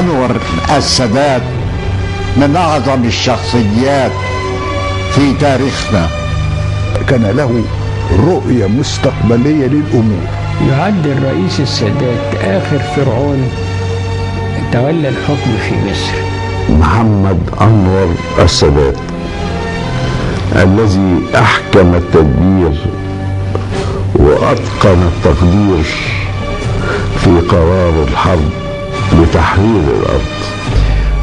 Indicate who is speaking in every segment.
Speaker 1: أنور السادات من أعظم الشخصيات في تاريخنا.
Speaker 2: كان له رؤية مستقبلية للأمور.
Speaker 3: يعد الرئيس السادات آخر فرعون تولى الحكم في مصر.
Speaker 4: محمد أنور السادات الذي أحكم التدبير وأتقن التقدير في قرار الحرب لتحرير الأرض.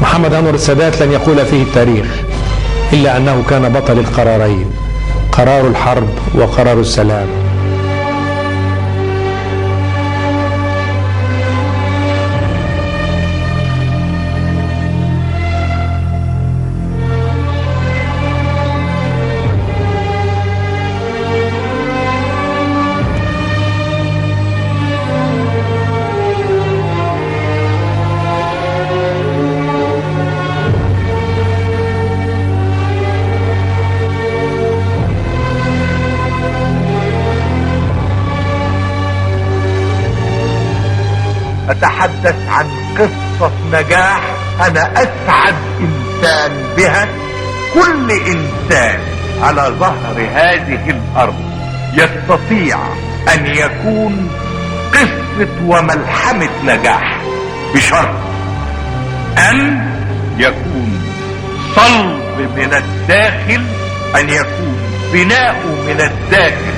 Speaker 5: محمد أنور السادات لن يقول فيه التاريخ إلا أنه كان بطل القرارين، قرار الحرب وقرار السلام.
Speaker 6: أتحدث عن قصة نجاح أنا أسعد إنسان بها. كل إنسان على ظهر هذه الأرض يستطيع أن يكون قصة وملحمة نجاح، بشرط أن يكون صلب من الداخل، أن يكون بناؤه من الداخل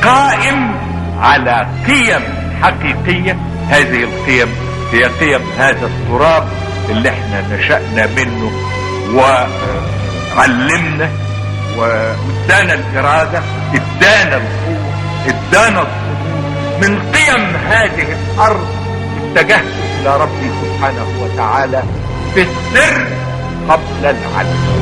Speaker 6: قائم على قيم حقيقية. هذه القيم هي قيم هذا التراب اللي احنا نشأنا منه وعلمنا وادانا الإرادة، ادانا القوة، ادانا الصمود. من قيم هذه الأرض اتجهت إلى ربي سبحانه وتعالى في السر قبل العلن.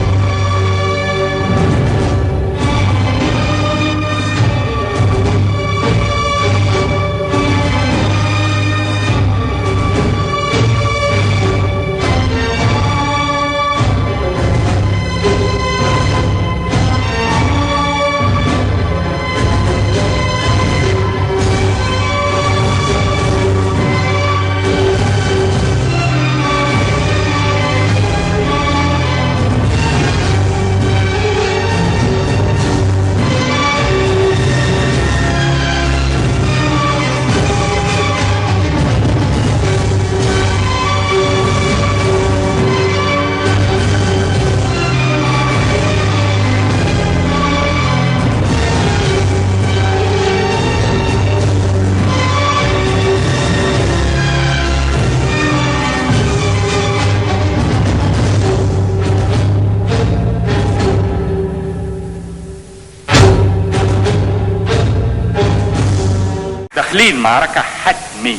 Speaker 7: داخلين معركة حتمية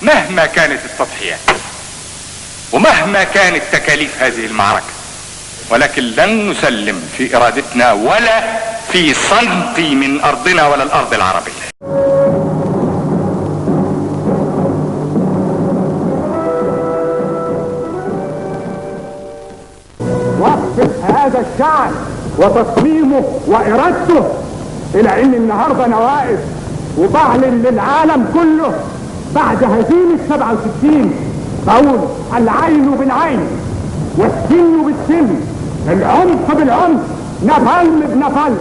Speaker 7: مهما كانت التضحيات ومهما كانت تكاليف هذه المعركة، ولكن لن نسلم في إرادتنا ولا في سنتي من أرضنا ولا الأرض العربية.
Speaker 8: وقف هذا الشعب وتصميمه وإرادته إلى إن النهارده أنا واقف وبعلن للعالم كله بعد هزيمة 67 بقول العين بالعين والسن بالسن، العنف بالعنف، نفل بنفل.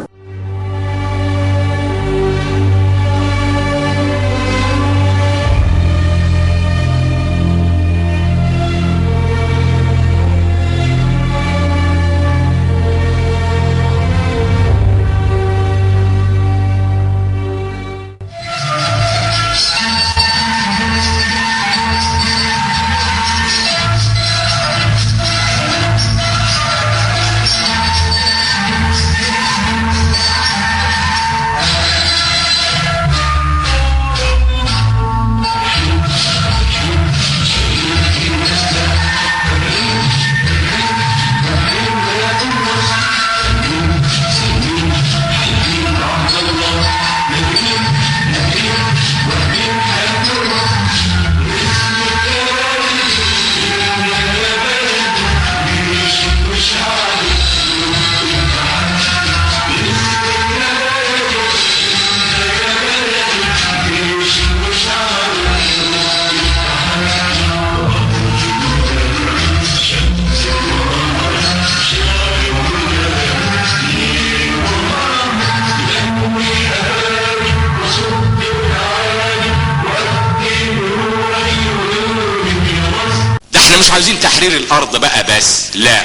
Speaker 9: احنا مش عايزين تحرير الارض بقى بس، لا،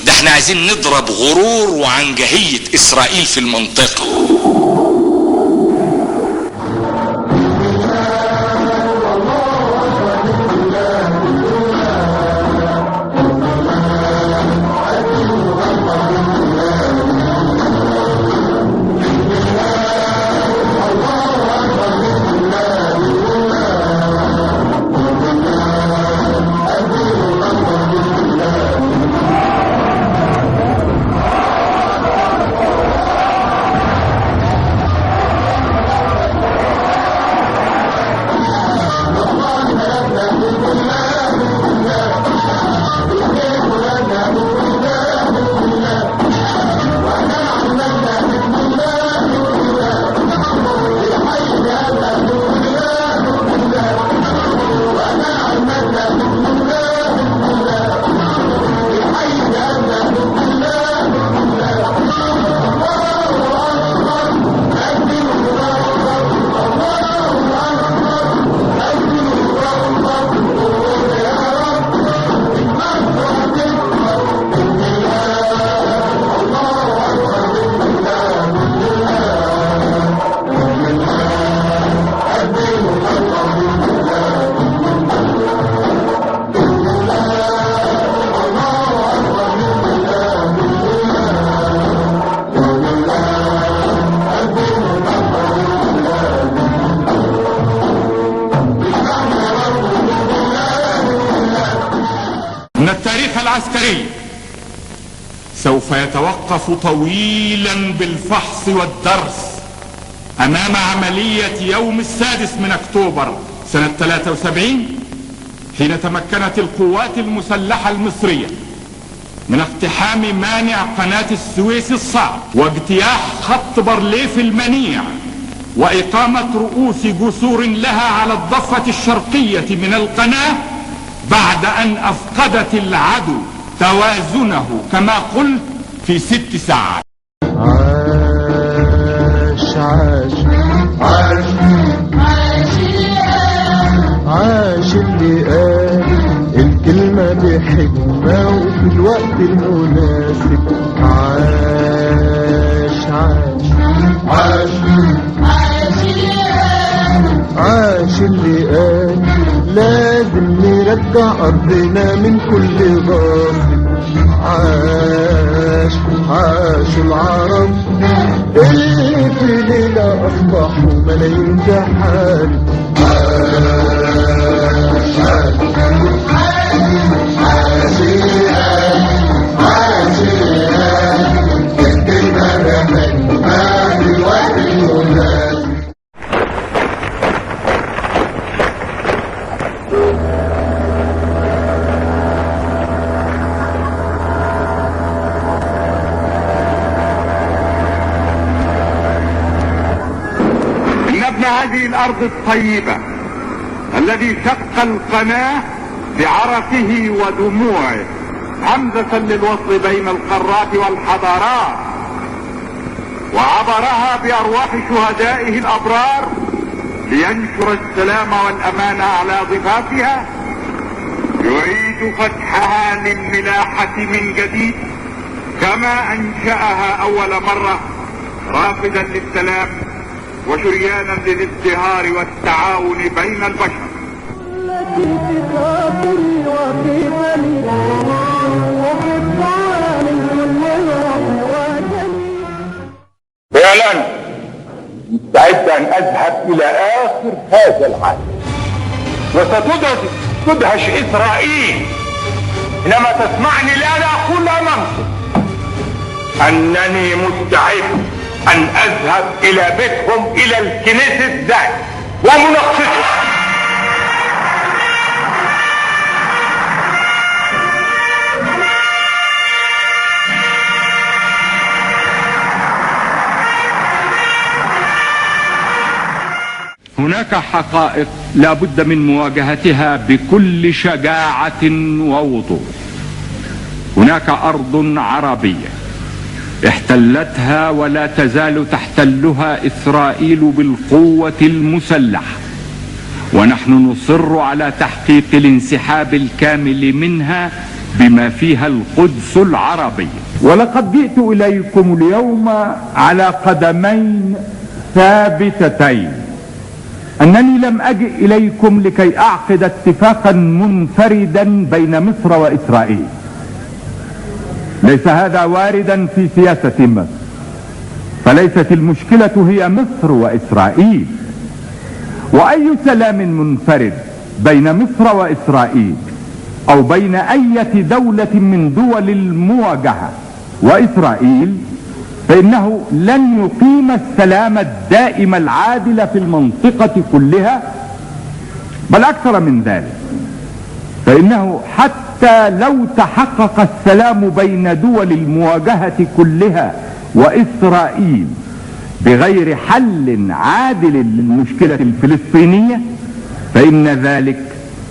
Speaker 9: ده احنا عايزين نضرب غرور وعنجهية اسرائيل في المنطقة.
Speaker 6: العسكري سوف يتوقف طويلا بالفحص والدرس امام عملية يوم 6 أكتوبر سنة 73 حين تمكنت القوات المسلحة المصرية من اقتحام مانع قناة السويس الصعب واجتياح خط بارليف المنيع وإقامة رؤوس جسور لها على الضفة الشرقية من القناة بعد أن أفقدت العدو توازنه كما قلت في 6 ساعات.
Speaker 10: عاش عاش عاش عاش اللي قال الكلمة بحكمة وفي الوقت المناسب. عاش عاش عاش عاش اللي قال لازم نرجع أرضنا من كل غاصب. عاش عاش العرب اللي في ليلة أصبحوا ملايين جحال. عاش عاش عاش عاش الكلمة بحكمة في الوقت المناسب.
Speaker 6: هذه الارض الطيبة الذي شق القناة بعرقه ودموعه همزة للوصل بين القارات والحضارات وعبرها بارواح شهدائه الابرار لينشر السلام والامان على ضفافها. يريد فتحها للملاحة من جديد كما انشأها اول مرة رافدا للسلام وشريانا للازدهار والتعاون بين البشر. التي في خاطري وفي بالي وفي الطعام فعلا مستعد ان اذهب الى اخر هذا العالم وستدهش اسرائيل حينما تسمعني الان اقول امامكم انني مستعد ان اذهب الى بيتهم الى الكنيسة ذات ومناقشتهم. هناك حقائق لا بد من مواجهتها بكل شجاعة ووضوح. هناك ارض عربية احتلتها ولا تزال تحتلها إسرائيل بالقوة المسلحة ونحن نصر على تحقيق الانسحاب الكامل منها بما فيها القدس العربية. ولقد جئت إليكم اليوم على قدمين ثابتتين، أنني لم أجئ إليكم لكي أعقد اتفاقا منفردا بين مصر وإسرائيل. ليس هذا واردا في سياسة مصر، فليست المشكلة هي مصر وإسرائيل. وأي سلام منفرد بين مصر وإسرائيل أو بين أي دولة من دول المواجهة وإسرائيل فإنه لن يقيم السلام الدائم العادل في المنطقة كلها، بل أكثر من ذلك، فإنه حتى لو تحقق السلام بين دول المواجهة كلها وإسرائيل بغير حل عادل للمشكلة الفلسطينية فإن ذلك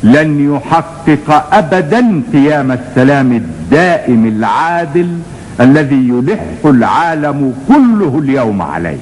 Speaker 6: لن يحقق أبدا قيام السلام الدائم العادل الذي يلح العالم كله اليوم عليه.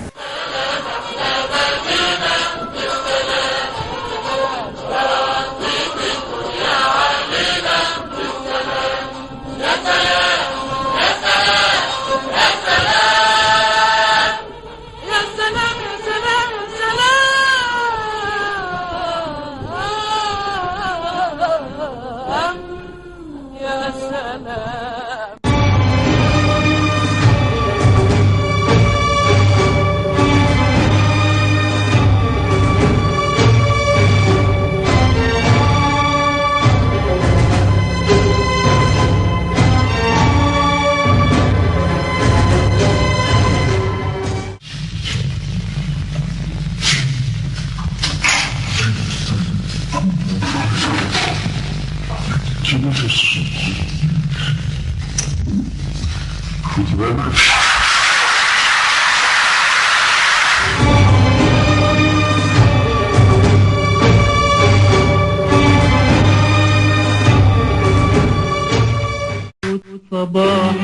Speaker 10: صباح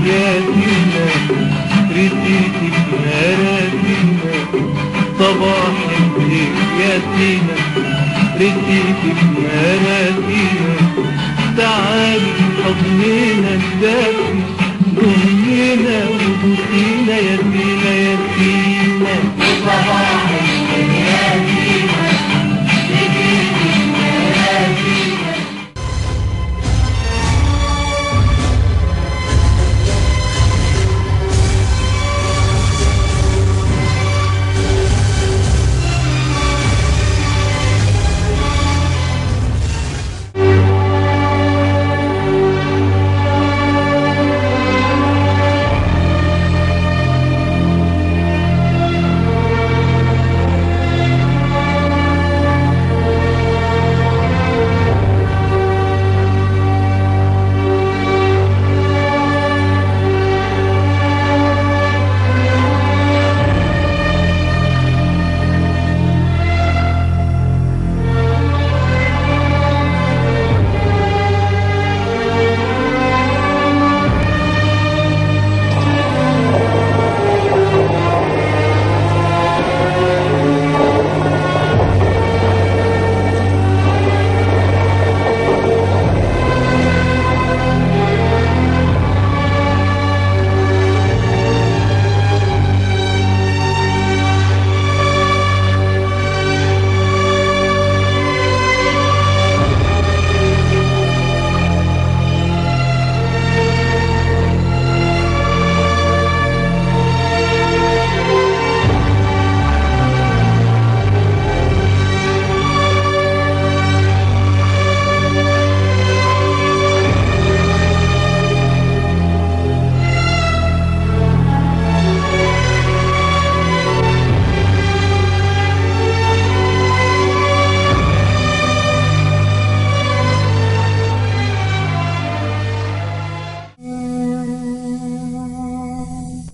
Speaker 10: ياسينا رسيتك مراسينا، صباح ياسينا رسيتك مراسينا، تعالي حضننا الدافي ضمينا وبوسينا ياسينا ياسينا. صباح ياسينا رسيتك مراسينا.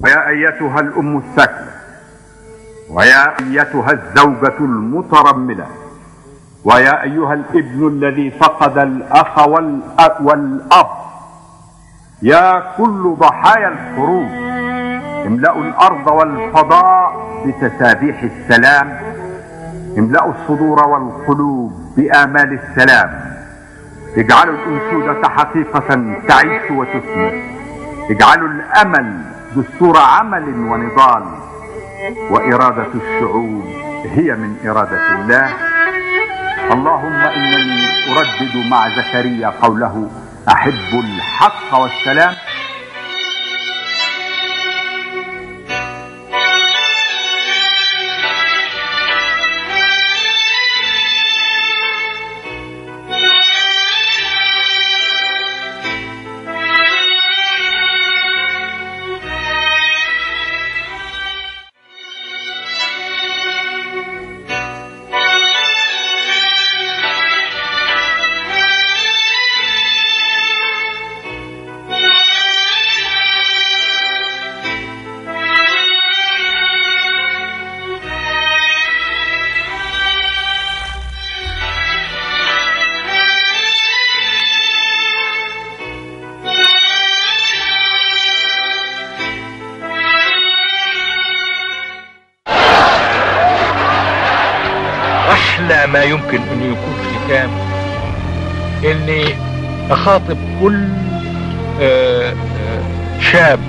Speaker 6: ويا أيتها الأم الساكنة، ويا أيتها الزوجة المترملة، ويا أيها الابن الذي فقد الأخ والأب، يا كل ضحايا الحروب، املأوا الأرض والفضاء بتسابيح السلام املأوا الصدور والقلوب بآمال السلام. اجعلوا الأنشودة حقيقة تعيش وتثمر. اجعلوا الأمل دستور عمل ونضال، وإرادة الشعوب هي من إرادة الله. اللهم إنني أردد مع زكريا قوله: أحب الحق والسلام.
Speaker 11: أحلى ما يمكن أن يكون ختام إني أخاطب كل شاب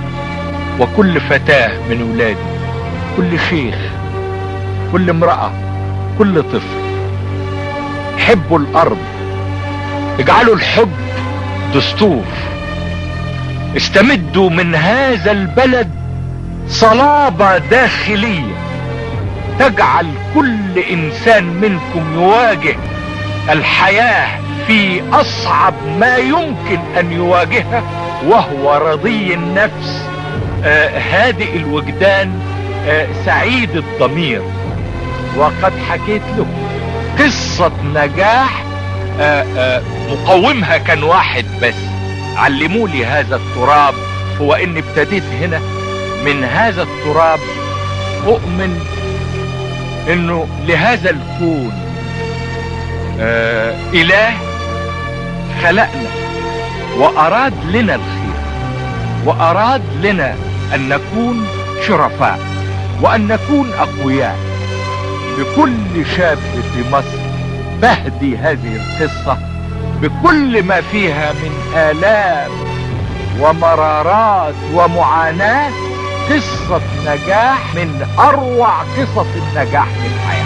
Speaker 11: وكل فتاة من أولادي، كل شيخ، كل امرأة، كل طفل: حبوا الأرض، اجعلوا الحب دستور، استمدوا من هذا البلد صلابة داخلية تجعل كل انسان منكم يواجه الحياة في اصعب ما يمكن ان يواجهها وهو رضي النفس، هادئ الوجدان، سعيد الضمير. وقد حكيت لكم قصة نجاح مقومها كان واحد بس: علموا لي هذا التراب. هو اني ابتديت هنا من هذا التراب. اؤمن انه لهذا الكون اله خلقنا واراد لنا الخير، واراد لنا ان نكون شرفاء وان نكون اقوياء. بكل شاب في مصر بهدي هذه القصة بكل ما فيها من آلام ومرارات ومعاناة، قصة نجاح من أروع قصص النجاح في الحياة.